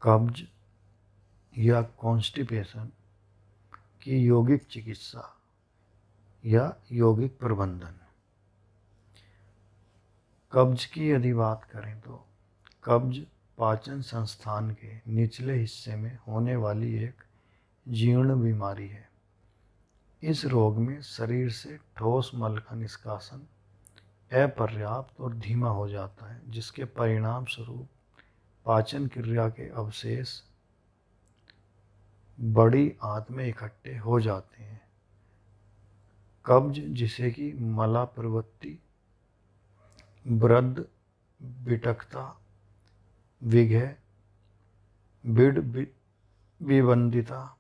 कब्ज या कॉन्स्टिपेशन की यौगिक चिकित्सा या यौगिक प्रबंधन। कब्ज की यदि बात करें तो कब्ज पाचन संस्थान के निचले हिस्से में होने वाली एक जीर्ण बीमारी है। इस रोग में शरीर से ठोस मल का निष्कासन अपर्याप्त और धीमा हो जाता है, जिसके परिणाम स्वरूप पाचन क्रिया के अवशेष बड़ी आंत में इकट्ठे हो जाते हैं। कब्ज, जिसे कि मला प्रवृत्ति, वृद्ध, बिटकता, विघय, बिड विबंदिता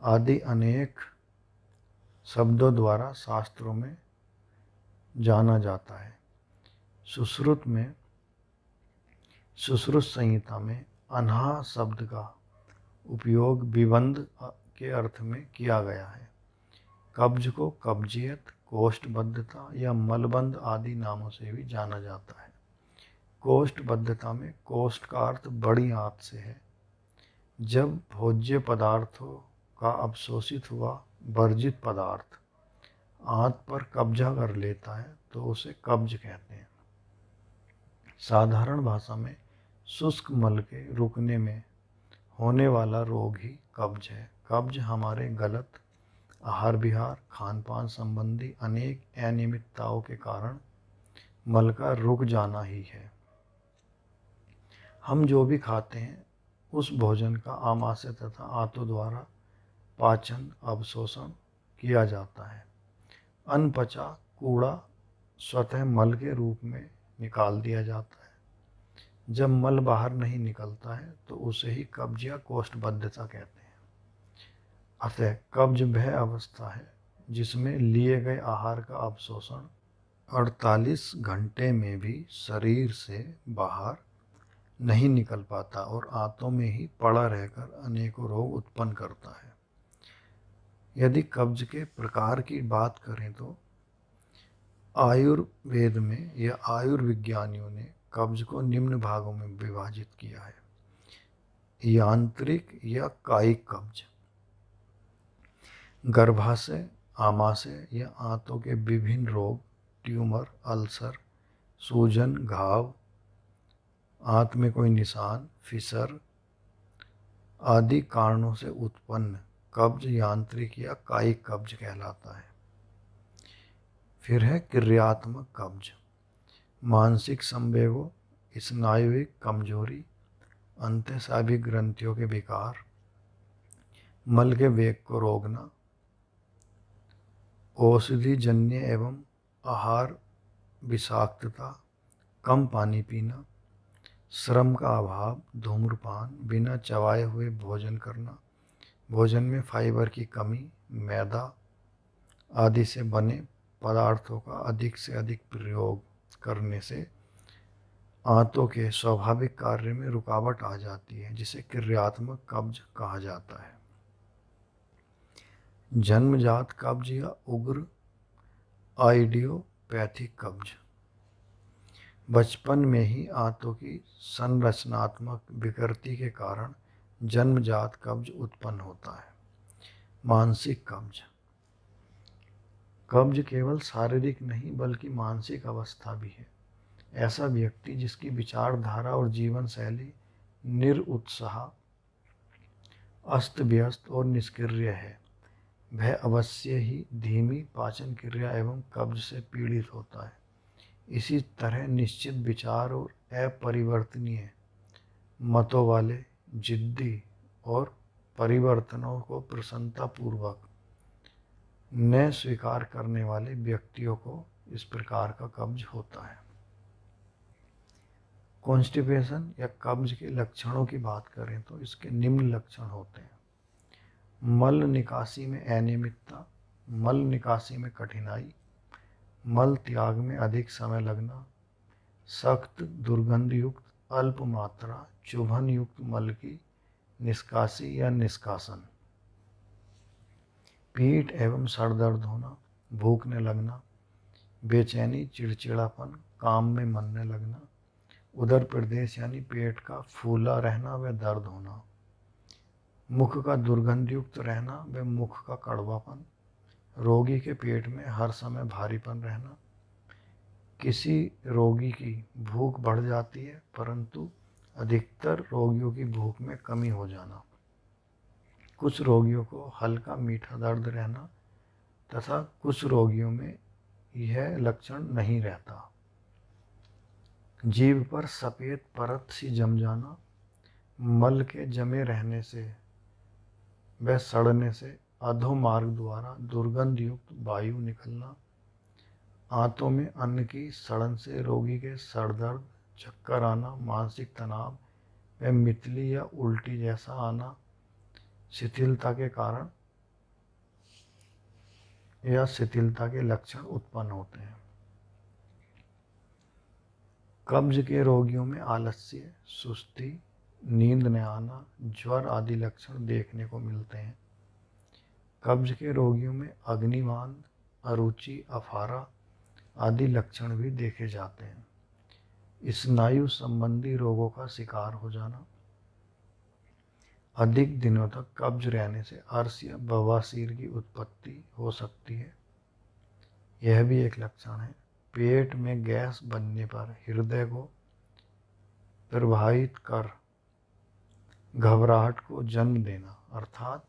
आदि अनेक शब्दों द्वारा शास्त्रों में जाना जाता है। सुश्रुत संहिता में अनहा शब्द का उपयोग विबंध के अर्थ में किया गया है। कब्ज को कब्जियत, कोष्ठबद्धता या मलबंध आदि नामों से भी जाना जाता है। कोष्ठबद्धता में कोष्ठ का अर्थ बड़ी आंत से है। जब भोज्य पदार्थों का अवशोषित हुआ वर्जित पदार्थ आंत पर कब्जा कर लेता है तो उसे कब्ज कहते हैं। साधारण भाषा में शुष्क मल के रुकने में होने वाला रोग ही कब्ज है। कब्ज हमारे गलत आहार विहार, खान पान संबंधी अनेक अनियमितताओं के कारण मल का रुक जाना ही है। हम जो भी खाते हैं उस भोजन का आमाशय तथा आंतों द्वारा पाचन अवशोषण किया जाता है। अनपचा कूड़ा स्वतः मल के रूप में निकाल दिया जाता है। जब मल बाहर नहीं निकलता है तो उसे ही कब्ज या कोष्ठबद्धता कहते हैं। अतः कब्ज वह अवस्था है जिसमें लिए गए आहार का अवशोषण 48 घंटे में भी शरीर से बाहर नहीं निकल पाता और आंतों में ही पड़ा रहकर अनेकों रोग उत्पन्न करता है। यदि कब्ज के प्रकार की बात करें तो आयुर्वेद में या आयुर्विज्ञानियों ने कब्ज को निम्न भागों में विभाजित किया है। यांत्रिक या कायिक कब्ज, गर्भाशय, आमाशय या आंतों के विभिन्न रोग, ट्यूमर, अल्सर, सूजन, घाव, आंत में कोई निशान, फिसर आदि कारणों से उत्पन्न कब्ज यांत्रिक या कायिक कब्ज कहलाता है। फिर है क्रियात्मक कब्ज, मानसिक संवेगों, स्नायुविक कमजोरी, अंतःस्रावी ग्रंथियों के विकार, मल के वेग को रोकना, औषधि जन्य एवं आहार विषाक्तता, कम पानी पीना, श्रम का अभाव, धूम्रपान, बिना चबाए हुए भोजन करना, भोजन में फाइबर की कमी, मैदा आदि से बने पदार्थों का अधिक से अधिक प्रयोग करने से आंतों के स्वाभाविक कार्य में रुकावट आ जाती है, जिसे क्रियात्मक कब्ज कहा जाता है। जन्मजात कब्ज या उग्र आइडियोपैथिक कब्ज, बचपन में ही आंतों की संरचनात्मक विकृति के कारण जन्मजात कब्ज उत्पन्न होता है। मानसिक कब्ज, कब्ज केवल शारीरिक नहीं बल्कि मानसिक अवस्था भी है। ऐसा व्यक्ति जिसकी विचारधारा और जीवन शैली निरुत्साह, अस्त व्यस्त और निष्क्रिय है, वह अवश्य ही धीमी पाचन क्रिया एवं कब्ज से पीड़ित होता है। इसी तरह निश्चित विचार और अपरिवर्तनीय मतों वाले, जिद्दी और परिवर्तनों को प्रसन्नतापूर्वक न स्वीकार करने वाले व्यक्तियों को इस प्रकार का कब्ज होता है। कॉन्स्टिपेशन या कब्ज के लक्षणों की बात करें तो इसके निम्न लक्षण होते हैं। मल निकासी में अनियमितता, मल निकासी में कठिनाई, मल त्याग में अधिक समय लगना, सख्त दुर्गंध युक्त अल्प मात्रा चुभन युक्त मल की निष्कासी या निष्कासन, पीठ एवं सर दर्द होना, भूखने लगना, बेचैनी, चिड़चिड़ापन, काम में मन न लगना, उदर प्रदेश यानी पेट का फूला रहना व दर्द होना, मुख का दुर्गंधयुक्त रहना व मुख का कड़वापन, रोगी के पेट में हर समय भारीपन रहना, किसी रोगी की भूख बढ़ जाती है परंतु अधिकतर रोगियों की भूख में कमी हो जाना, कुछ रोगियों को हल्का मीठा दर्द रहना तथा कुछ रोगियों में यह लक्षण नहीं रहता, जीभ पर सफ़ेद परत सी जम जाना, मल के जमे रहने से व सड़ने से अधोमार्ग द्वारा दुर्गंध युक्त वायु निकलना, आंतों में अन्न की सड़न से रोगी के सर दर्द, चक्कर आना, मानसिक तनाव व मितली या उल्टी जैसा आना, शिथिलता के कारण या शिथिलता के लक्षण उत्पन्न होते हैं। कब्ज के रोगियों में आलस्य, सुस्ती, नींद न आना, ज्वर आदि लक्षण देखने को मिलते हैं। कब्ज के रोगियों में अग्निवान, अरुचि, अफारा आदि लक्षण भी देखे जाते हैं। स्नायु संबंधी रोगों का शिकार हो जाना, अधिक दिनों तक कब्ज रहने से अर्श या बवासीर की उत्पत्ति हो सकती है, यह भी एक लक्षण है। पेट में गैस बनने पर हृदय को प्रभावित कर घबराहट को जन्म देना, अर्थात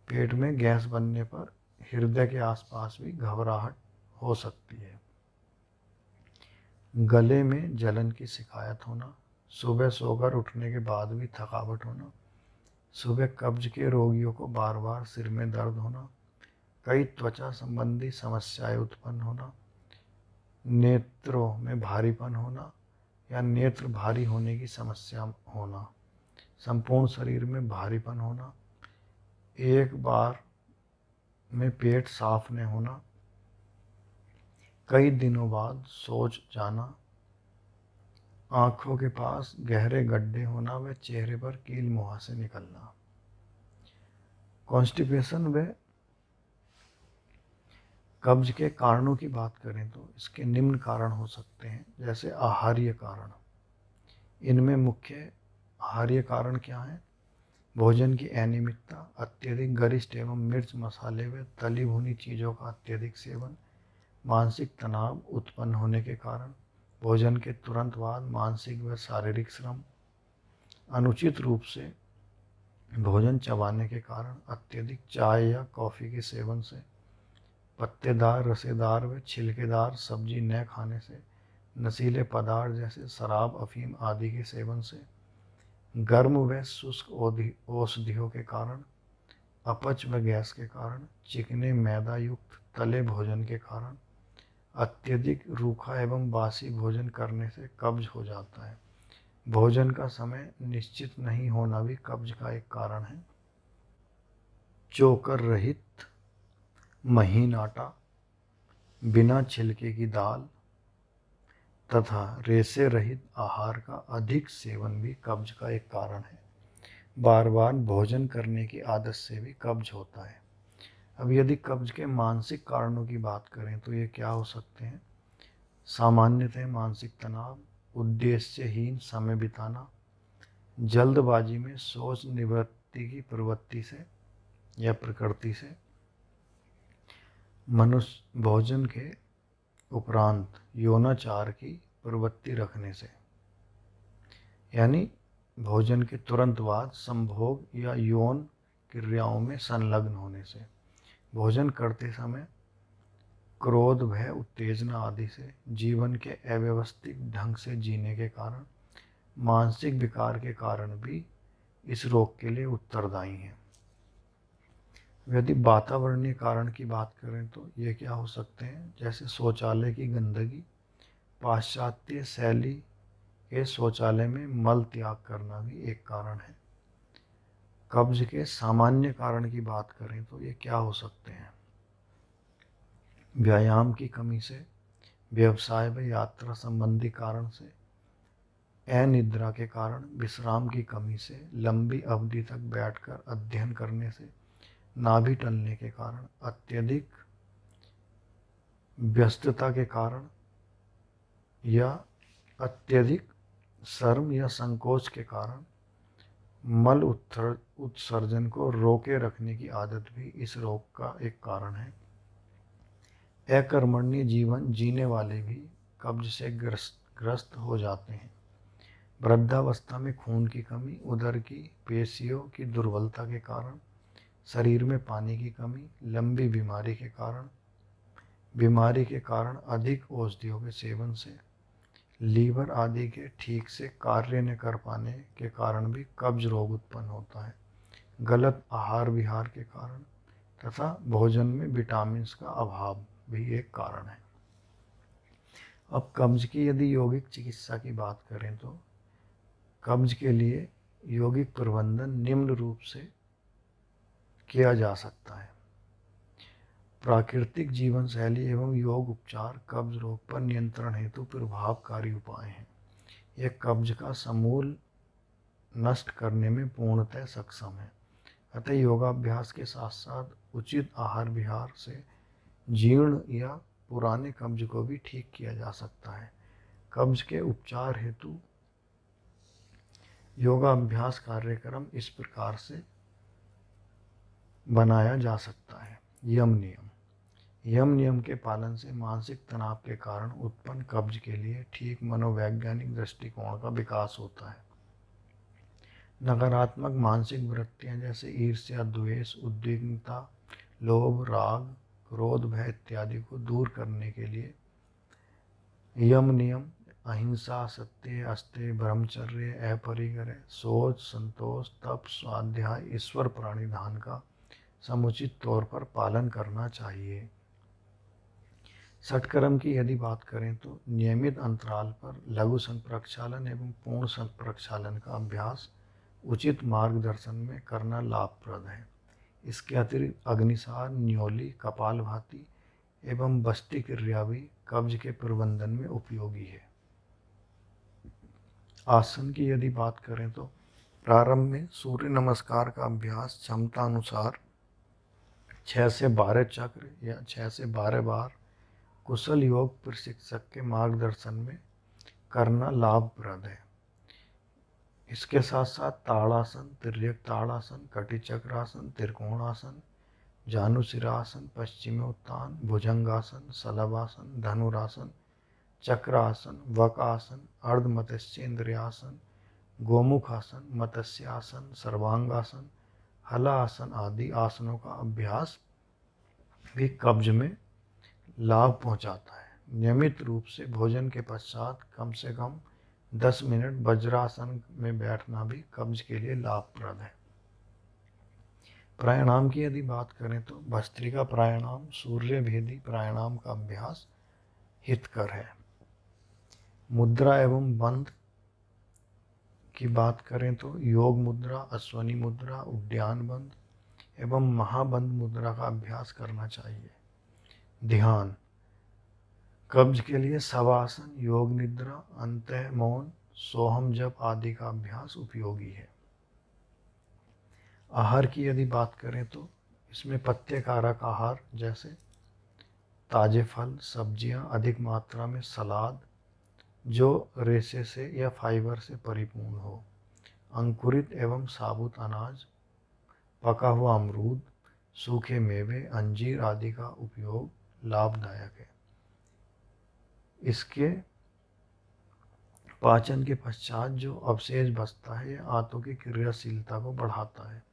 पेट में गैस बनने पर हृदय के आसपास भी घबराहट हो सकती है। गले में जलन की शिकायत होना, सुबह सोकर उठने के बाद भी थकावट होना, सुबह कब्ज के रोगियों को बार बार सिर में दर्द होना, कई त्वचा संबंधी समस्याएं उत्पन्न होना, नेत्रों में भारीपन होना या नेत्र भारी होने की समस्या होना, संपूर्ण शरीर में भारीपन होना, एक बार में पेट साफ न होना, कई दिनों बाद सोच जाना, आँखों के पास गहरे गड्ढे होना व चेहरे पर कील मुहासे निकलना। कॉन्स्टिपेशन व कब्ज के कारणों की बात करें तो इसके निम्न कारण हो सकते हैं, जैसे आहार्य कारण। इनमें मुख्य आहार्य कारण क्या हैं? भोजन की अनियमितता, अत्यधिक गरिष्ठ एवं मिर्च मसाले व तली भुनी चीज़ों का अत्यधिक सेवन, मानसिक तनाव उत्पन्न होने के कारण, भोजन के तुरंत बाद मानसिक व शारीरिक श्रम, अनुचित रूप से भोजन चबाने के कारण, अत्यधिक चाय या कॉफ़ी के सेवन से, पत्तेदार, रसेदार व छिलकेदार सब्जी न खाने से, नशीले पदार्थ जैसे शराब, अफीम आदि के सेवन से, गर्म व शुष्क औषधियों के कारण, अपच व गैस के कारण, चिकने मैदा युक्त तले भोजन के कारण, अत्यधिक रूखा एवं बासी भोजन करने से कब्ज हो जाता है। भोजन का समय निश्चित नहीं होना भी कब्ज का एक कारण है। चोकर रहित महीन आटा, बिना छिलके की दाल तथा रेशे रहित आहार का अधिक सेवन भी कब्ज का एक कारण है। बार बार भोजन करने की आदत से भी कब्ज होता है। अब यदि कब्ज के मानसिक कारणों की बात करें तो ये क्या हो सकते हैं? सामान्यतः मानसिक तनाव, उद्देश्यहीन समय बिताना, जल्दबाजी में सोच निवृत्ति की प्रवृत्ति से या प्रकृति से, मनुष्य भोजन के उपरांत यौनाचार की प्रवृत्ति रखने से, यानी भोजन के तुरंत बाद संभोग या यौन क्रियाओं में संलग्न होने से, भोजन करते समय क्रोध, भय, उत्तेजना आदि से, जीवन के अव्यवस्थित ढंग से जीने के कारण, मानसिक विकार के कारण भी इस रोग के लिए उत्तरदायी हैं। यदि वातावरणीय कारण की बात करें तो ये क्या हो सकते हैं? जैसे शौचालय की गंदगी, पाश्चात्य शैली के शौचालय में मल त्याग करना भी एक कारण है। कब्ज के सामान्य कारण की बात करें तो ये क्या हो सकते हैं? व्यायाम की कमी से, व्यवसाय व यात्रा संबंधी कारण से, अनिद्रा के कारण, विश्राम की कमी से, लंबी अवधि तक बैठकर अध्ययन करने से, नाभि टलने के कारण, अत्यधिक व्यस्तता के कारण या अत्यधिक शर्म या संकोच के कारण मल उत्सर्जन को रोके रखने की आदत भी इस रोग का एक कारण है। अकर्मण्य जीवन जीने वाले भी कब्ज से ग्रस्त हो जाते हैं। वृद्धावस्था में खून की कमी, उदर की पेशियों की दुर्बलता के कारण, शरीर में पानी की कमी, लंबी बीमारी के कारण अधिक औषधियों के सेवन से, लीवर आदि के ठीक से कार्य न कर पाने के कारण भी कब्ज रोग उत्पन्न होता है। गलत आहार विहार के कारण तथा भोजन में विटामिन्स का अभाव भी एक कारण है। अब कब्ज की यदि यौगिक चिकित्सा की बात करें तो कब्ज के लिए यौगिक प्रबंधन निम्न रूप से किया जा सकता है। प्राकृतिक जीवन शैली एवं योग उपचार कब्ज रोग पर नियंत्रण हेतु प्रभावकारी उपाय हैं। यह कब्ज का समूल नष्ट करने में पूर्णतः सक्षम है। अतः योगाभ्यास के साथ साथ उचित आहार विहार से जीर्ण या पुराने कब्ज को भी ठीक किया जा सकता है। कब्ज के उपचार हेतु योगाभ्यास कार्यक्रम इस प्रकार से बनाया जा सकता है। यम नियम के पालन से मानसिक तनाव के कारण उत्पन्न कब्ज के लिए ठीक मनोवैज्ञानिक दृष्टिकोण का विकास होता है। नकारात्मक मानसिक वृत्तियां जैसे ईर्ष्या, द्वेष, उद्विग्नता, लोभ, राग, क्रोध, भय इत्यादि को दूर करने के लिए यम नियम अहिंसा, सत्य, अस्तेय, ब्रह्मचर्य, अपरिग्रह, शौच, संतोष, तप, स्वाध्याय, ईश्वर प्राणिधान का समुचित तौर पर पालन करना चाहिए। षटकर्म की यदि बात करें तो नियमित अंतराल पर लघु संघ प्रक्षालन एवं पूर्ण संघ प्रक्षालन का अभ्यास उचित मार्गदर्शन में करना लाभप्रद है। इसके अतिरिक्त अग्निसार, न्योली, कपालभाति एवं बस्ती क्रिया भी कब्ज के प्रबंधन में उपयोगी है। आसन की यदि बात करें तो प्रारंभ में सूर्य नमस्कार का अभ्यास क्षमता अनुसार 6 से 12 चक्र या 6 से 12 बार कुशल योग प्रशिक्षक के मार्गदर्शन में करना लाभप्रद है। इसके साथ साथ ताड़ासन, तिर्यक ताड़ासन, कटी चक्रासन, त्रिकोणासन, जानुशिरासन, पश्चिमोत्तान, भुजंगासन, शलभासन, धनुरासन, चक्रासन, वकासन, अर्धमत्स्येंद्रियासन, गोमुखासन, मत्स्यासन, सर्वांगासन, हलासन आदि आसनों का अभ्यास भी कब्ज में लाभ पहुंचाता है। नियमित रूप से भोजन के पश्चात कम से कम 10 मिनट वज्रासन में बैठना भी कब्ज के लिए लाभप्रद है। प्राणायाम की यदि बात करें तो भस्त्रिका प्राणायाम, सूर्य भेदी प्राणायाम का अभ्यास हितकर है। मुद्रा एवं बंध की बात करें तो योग मुद्रा, अश्वनी मुद्रा, उद्यान बंध एवं महाबंध मुद्रा का अभ्यास करना चाहिए। ध्यान कब्ज के लिए शवासन, योग निद्रा, अंतः मौन, सोहम जप आदि का अभ्यास उपयोगी है। आहार की यदि बात करें तो इसमें पत्तेकारक आहार जैसे ताजे फल, सब्जियां, अधिक मात्रा में सलाद जो रेशे से या फाइबर से परिपूर्ण हो, अंकुरित एवं साबुत अनाज, पका हुआ अमरूद, सूखे मेवे, अंजीर आदि का उपयोग लाभदायक है। इसके पाचन के पश्चात जो अवशेष बचता है यह आंतों की क्रियाशीलता को बढ़ाता है।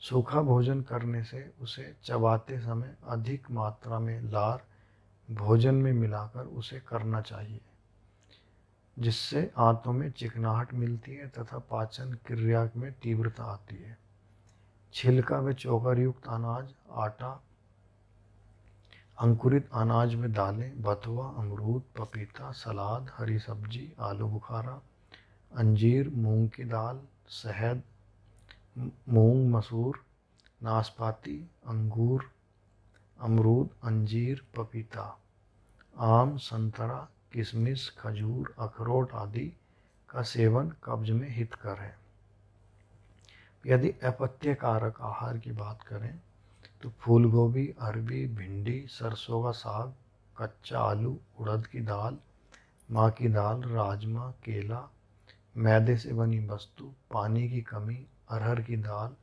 सूखा भोजन करने से उसे चबाते समय अधिक मात्रा में लार भोजन में मिलाकर उसे करना चाहिए, जिससे आंतों में चिकनाहट मिलती है तथा पाचन क्रिया में तीव्रता आती है। छिलका व चोकर युक्त अनाज, आटा, अंकुरित अनाज में दालें, बथुआ, अमरूद, पपीता, सलाद, हरी सब्जी, आलू बुखारा, अंजीर, मूंग की दाल, शहद, मूंग, मसूर, नाशपाती, अंगूर, अमरूद, अंजीर, पपीता, आम, संतरा, किशमिश, खजूर, अखरोट आदि का सेवन कब्ज में हितकर है। यदि अपत्य कारक आहार की बात करें तो फूल गोभी, अरबी, भिंडी, सरसों का साग, कच्चा आलू, उड़द की दाल, माँ की दाल, राजमा, केला, मैदे से बनी वस्तु, पानी की कमी, अरहर की दाल,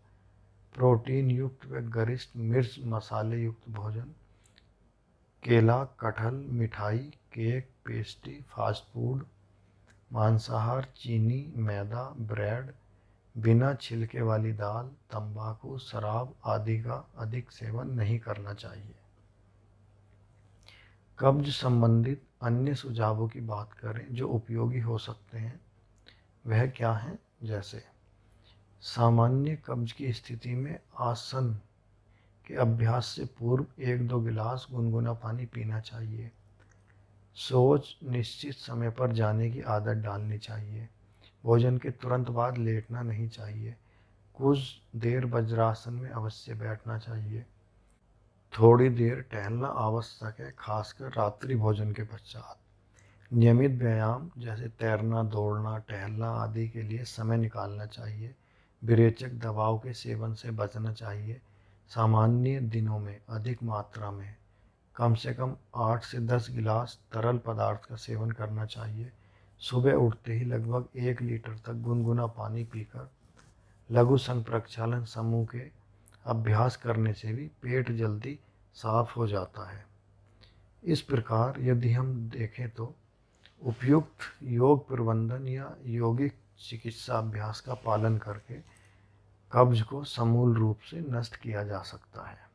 प्रोटीन युक्त व गरिष्ठ मिर्च मसाले युक्त भोजन, केला, कटहल, मिठाई, केक, पेस्ट्री, फास्ट फूड, मांसाहार, चीनी, मैदा, ब्रेड, बिना छिलके वाली दाल, तंबाकू, शराब आदि का अधिक सेवन नहीं करना चाहिए। कब्ज संबंधित अन्य सुझावों की बात करें जो उपयोगी हो सकते हैं, वह क्या है? जैसे सामान्य कब्ज की स्थिति में आसन के अभ्यास से पूर्व 1-2 गिलास गुनगुना पानी पीना चाहिए। शौच निश्चित समय पर जाने की आदत डालनी चाहिए। भोजन के तुरंत बाद लेटना नहीं चाहिए। कुछ देर वज्रासन में अवश्य बैठना चाहिए। थोड़ी देर टहलना आवश्यक है, खासकर रात्रि भोजन के पश्चात। नियमित व्यायाम जैसे तैरना, दौड़ना, टहलना आदि के लिए समय निकालना चाहिए। विरेचक दवाओं के सेवन से बचना चाहिए। सामान्य दिनों में अधिक मात्रा में कम से कम 8 से 10 गिलास तरल पदार्थ का सेवन करना चाहिए। सुबह उठते ही लगभग 1 लीटर तक गुनगुना पानी पीकर लघु संघ प्रक्षालन समूह के अभ्यास करने से भी पेट जल्दी साफ हो जाता है। इस प्रकार यदि हम देखें तो उपयुक्त योग प्रबंधन या यौगिक चिकित्सा अभ्यास का पालन करके कब्ज को समूल रूप से नष्ट किया जा सकता है।